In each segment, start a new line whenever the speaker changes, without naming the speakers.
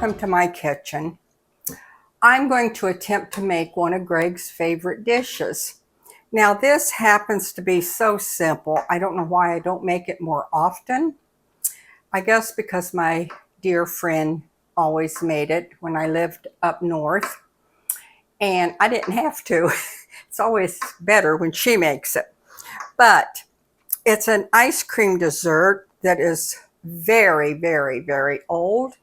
welcome to my kitchen. I'm going to attempt to make one of Greg's favorite dishes. Now this happens to be so simple. I don't know why I don't make it more often. I guess because my dear friend always made it when I lived up north, and I didn't have to. It's always better when she makes it. But it's an ice cream dessert that is very, very, very old.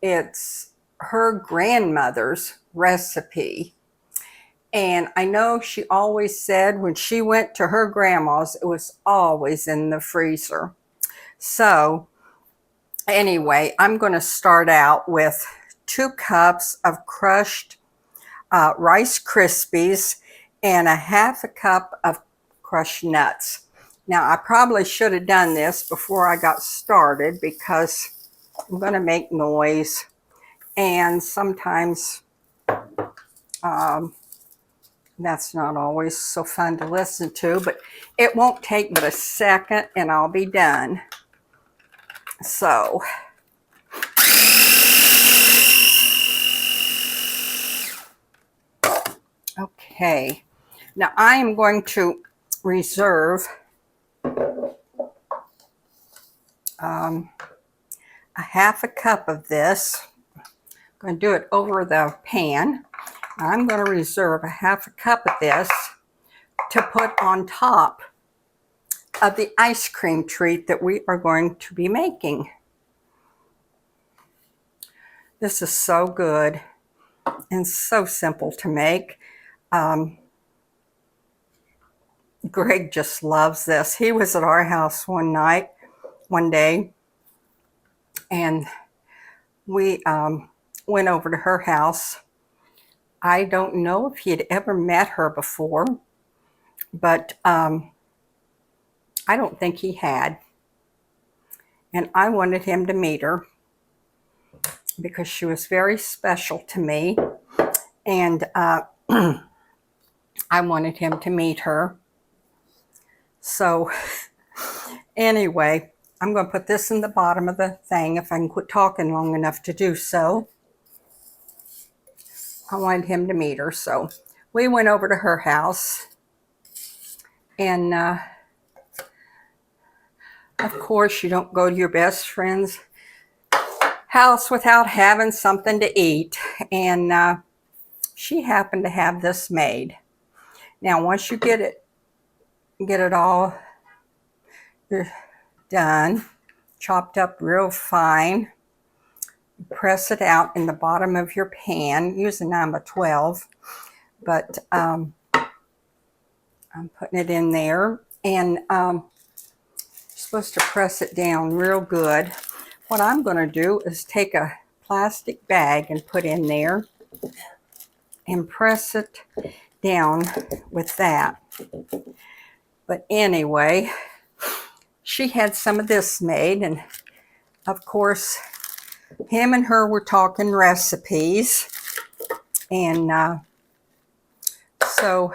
It's her grandmother's recipe. And I know she always said when she went to her grandma's, it was always in the freezer. So anyway, I'm going to start out with 2 cups of crushed Rice Krispies and a half a cup of crushed nuts. Now, I probably should have done this before I got started because I'm going to make noise, and sometimes that's not always so fun to listen to, but it won't take but a second and I'll be done. So, okay, now I am going to reserve a half a cup of this. I'm going to do it over the pan. I'm going to reserve a half a cup of this to put on top of the ice cream treat that we are going to be making. This is so good and so simple to make. Greg just loves this. He was at our house one day, and we went over to her house. I don't know if he had ever met her before, but I don't think he had. And I wanted him to meet her because she was very special to me. And I wanted him to meet her. So anyway, I'm going to put this in the bottom of the thing if I can quit talking long enough to do so. I wanted him to meet her, so we went over to her house, and of course you don't go to your best friend's house without having something to eat, and she happened to have this made. Now once you get it all done, chopped up real fine, press it out in the bottom of your pan. Usually I'm a 12, but I'm putting it in there, and you're supposed to press it down real good. What I'm going to do is take a plastic bag and put in there and press it down with that. But anyway, she had some of this made, and of course him and her were talking recipes, and so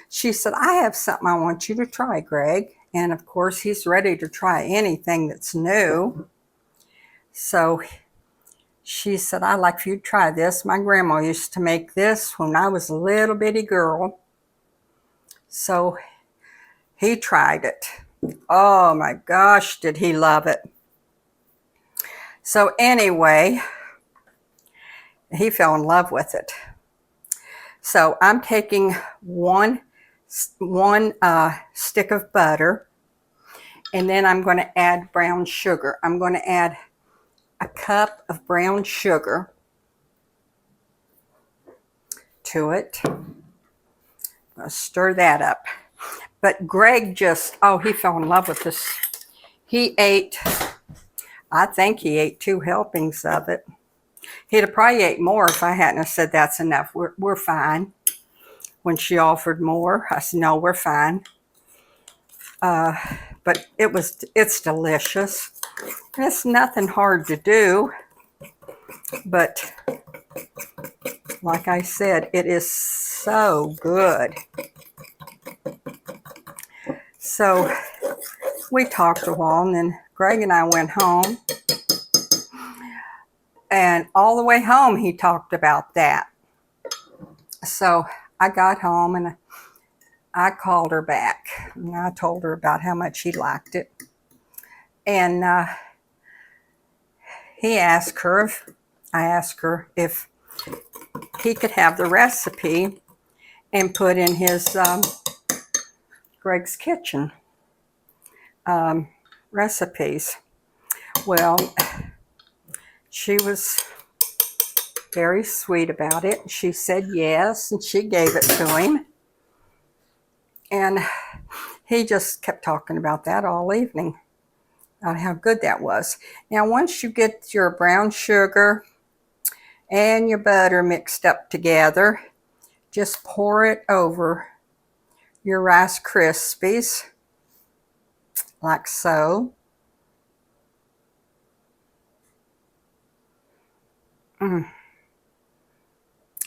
she said, I have something I want you to try, Greg. And of course he's ready to try anything that's new. So she said, I'd like for you to try this. My grandma used to make this when I was a little bitty girl. So he tried it. Oh my gosh, did he love it. So anyway, he fell in love with it. So I'm taking one stick of butter, and then I'm going to add brown sugar. I'm going to add a cup of brown sugar to it. I'm going to stir that up. But Greg just, oh, he fell in love with this. He ate, I think he ate 2 helpings of it. He'd have probably ate more if I hadn't have said that's enough. We're fine. When she offered more, I said, no, we're fine. But it's delicious. It's nothing hard to do. But like I said, it is so good. So we talked a while, and then Greg and I went home, And all the way home, he talked about that. So I got home and I called her back. And I told her about how much he liked it. And I asked her if he could have the recipe and put in his Greg's Kitchen recipes. Well, she was very sweet about it. She said yes, and she gave it to him. And he just kept talking about that all evening, about how good that was. Now, once you get your brown sugar and your butter mixed up together, just pour it over your Rice Krispies, like so.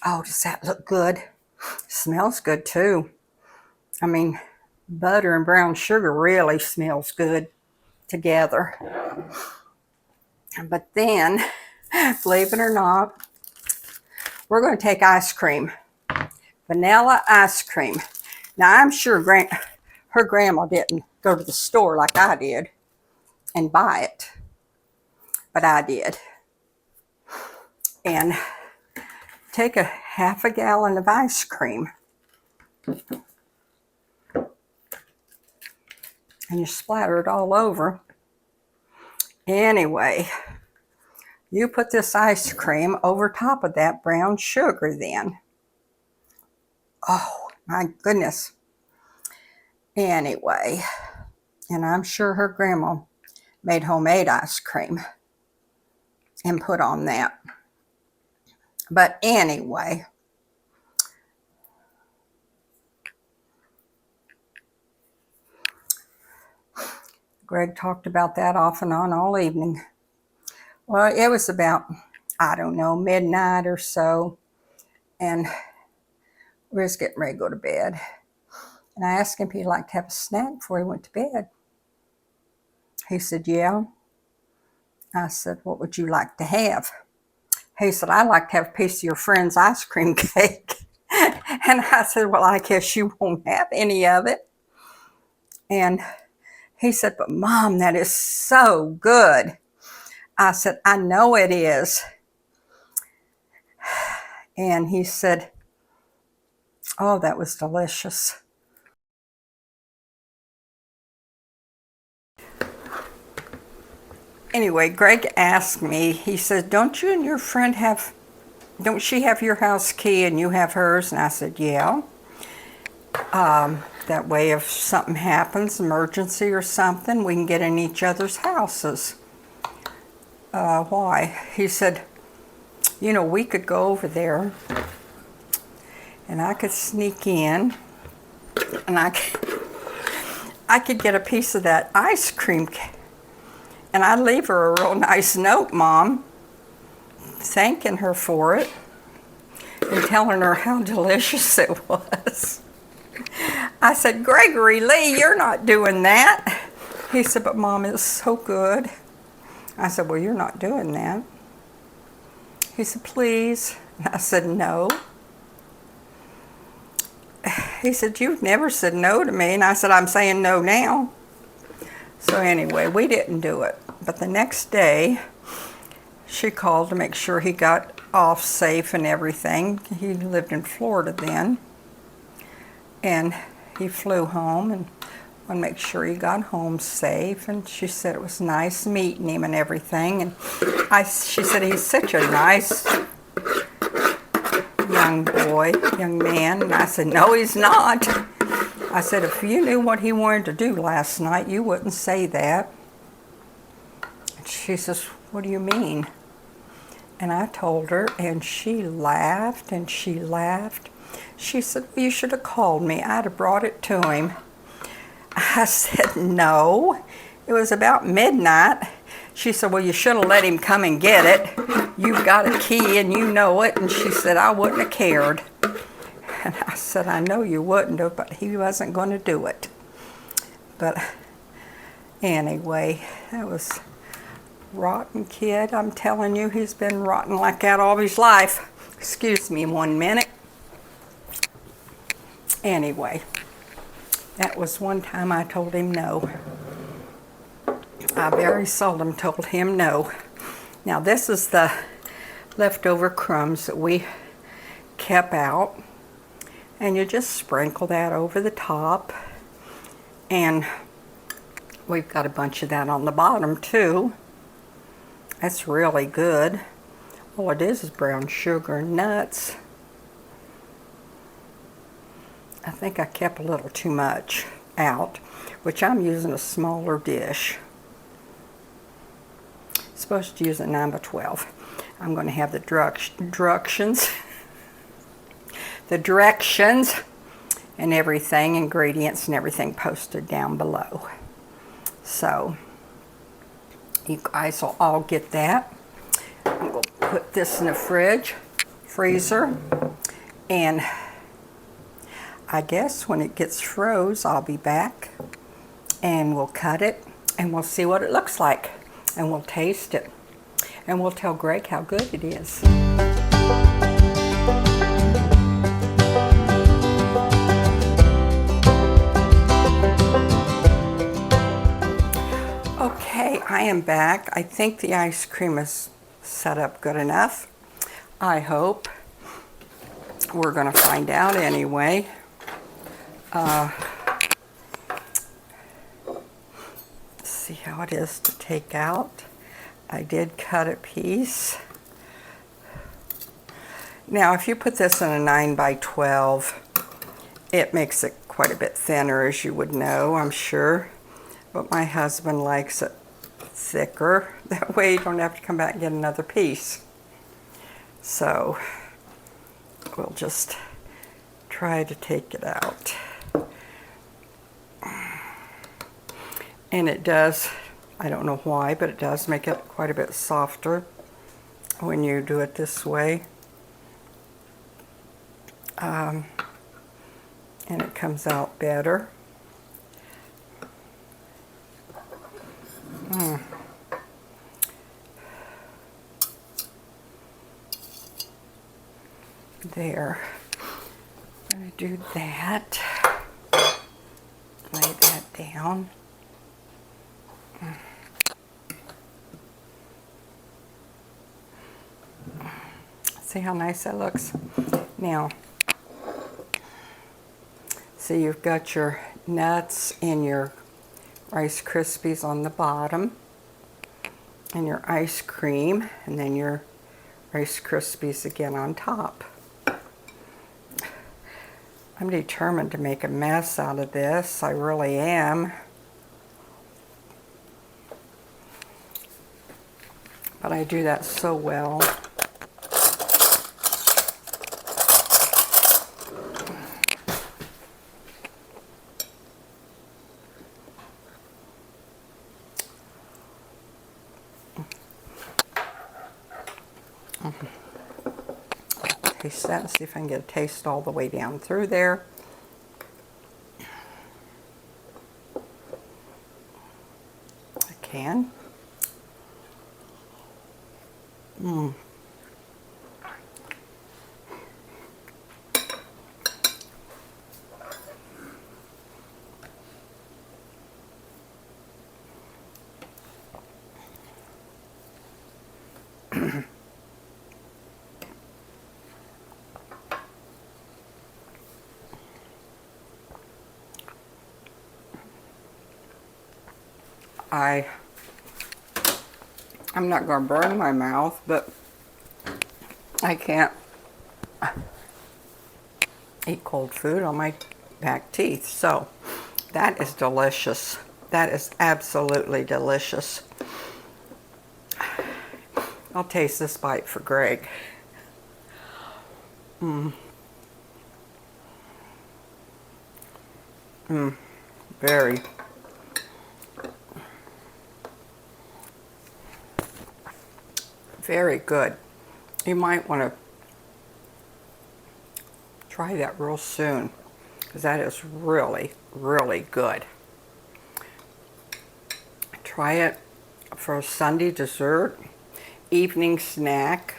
Oh, does that look good? Smells good too. I mean, butter and brown sugar really smells good together. But then, believe it or not, we're going to take ice cream. Vanilla ice cream. Now, I'm sure her grandma didn't go to the store like I did and buy it. But I did. And take a half a gallon of ice cream. And you splatter it all over. Anyway, you put this ice cream over top of that brown sugar then. Oh, my goodness. Anyway, and I'm sure her grandma made homemade ice cream and put on that. But anyway, Greg talked about that off and on all evening. Well, it was about, I don't know, midnight or so, and we was getting ready to go to bed. And I asked him if he'd like to have a snack before he went to bed. He said, yeah. I said, what would you like to have? He said, I'd like to have a piece of your friend's ice cream cake. And I said, well, I guess you won't have any of it. And he said, but Mom, that is so good. I said, I know it is. And he said, oh, that was delicious. Anyway, Greg asked me, he said, don't she have your house key and you have hers? And I said, yeah. That way if something happens, emergency or something, we can get in each other's houses. Why? He said, you know, we could go over there and I could sneak in and I could get a piece of that ice cream cake. And I'd leave her a real nice note, Mom, thanking her for it and telling her how delicious it was. I said, Gregory Lee, you're not doing that. He said, but Mom, it's so good. I said, well, you're not doing that. He said, please. And I said, no. He said, you've never said no to me. And I said, I'm saying no now. So anyway, we didn't do it. But the next day, she called to make sure he got off safe and everything. He lived in Florida then. And he flew home and wanted to make sure he got home safe. And she said it was nice meeting him and everything. And she said he's such a nice young man. And I said, no, he's not. I said, if you knew what he wanted to do last night, you wouldn't say that. And she says, what do you mean? And I told her, and she laughed and she laughed. She said, well, you should have called me. I'd have brought it to him. I said, no. It was about midnight. She said, well, you should have let him come and get it. You've got a key and you know it. And she said, I wouldn't have cared. And I said, I know you wouldn't have, but he wasn't going to do it. But anyway, that was Rotten kid, I'm telling you, he's been rotten like that all his life. Excuse me 1 minute. Anyway, that was one time I told him no. I very seldom told him no. Now this is the leftover crumbs that we kept out. And you just sprinkle that over the top. And we've got a bunch of that on the bottom too. That's really good. All it is brown sugar and nuts. I think I kept a little too much out, which I'm using a smaller dish. Supposed to use a 9 by 12. I'm going to have the directions and everything, ingredients and everything posted down below. So you guys will all get that. We'll put this in the freezer, and I guess when it gets froze, I'll be back and we'll cut it and we'll see what it looks like, and we'll taste it, and we'll tell Greg how good it is. Okay, I am back. I think the ice cream is set up good enough. I hope. We're going to find out anyway. See how it is to take out. I did cut a piece. Now if you put this in a 9 by 12, it makes it quite a bit thinner, as you would know, I'm sure. But my husband likes it thicker. That way you don't have to come back and get another piece. So we'll just try to take it out. And it does, I don't know why, but it does make it quite a bit softer when you do it this way. And it comes out better. There. I'm going to do that. Lay that down. See how nice that looks? Now, see, you've got your nuts and your Rice Krispies on the bottom, and your ice cream, and then your Rice Krispies again on top. I'm determined to make a mess out of this. I really am. But I do that so well. Taste that and see if I can get a taste all the way down through there. I can. I'm not going to burn my mouth, but I can't eat cold food on my back teeth. So that is delicious. That is absolutely delicious. I'll taste this bite for Greg. Very. Very good. You might want to try that real soon, because that is really, really good. Try it for a Sunday dessert, evening snack.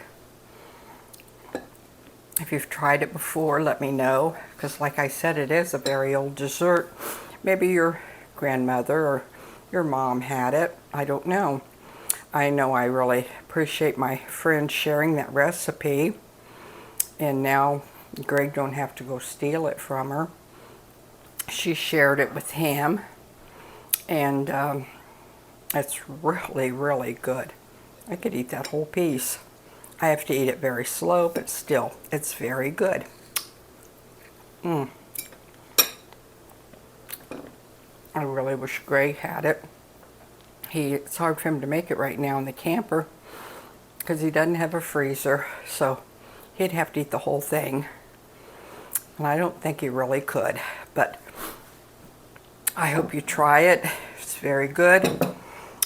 If you've tried it before, let me know, because like I said, it is a very old dessert. Maybe your grandmother or your mom had it. I don't know. I know I really appreciate my friend sharing that recipe, and now Greg don't have to go steal it from her. She shared it with him, and it's really, really good. I could eat that whole piece. I have to eat it very slow, but still, it's very good. I really wish Greg had it. It's hard for him to make it right now in the camper because he doesn't have a freezer, so he'd have to eat the whole thing. And I don't think he really could, but I hope you try it. It's very good.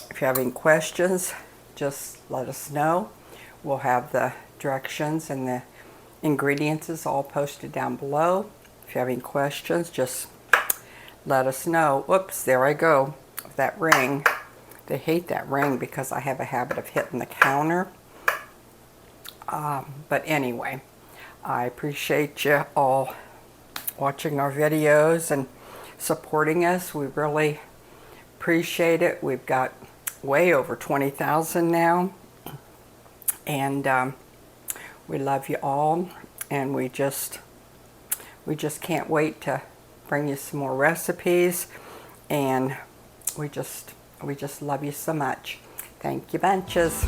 If you have any questions, just let us know. We'll have the directions and the ingredients all posted down below. If you have any questions, just let us know. Whoops, there I go. That ring. They hate that ring because I have a habit of hitting the counter. But anyway, I appreciate you all watching our videos and supporting us. We really appreciate it. We've got way over 20,000 now. And we love you all, and we just can't wait to bring you some more recipes, and we just love you so much. Thank you bunches.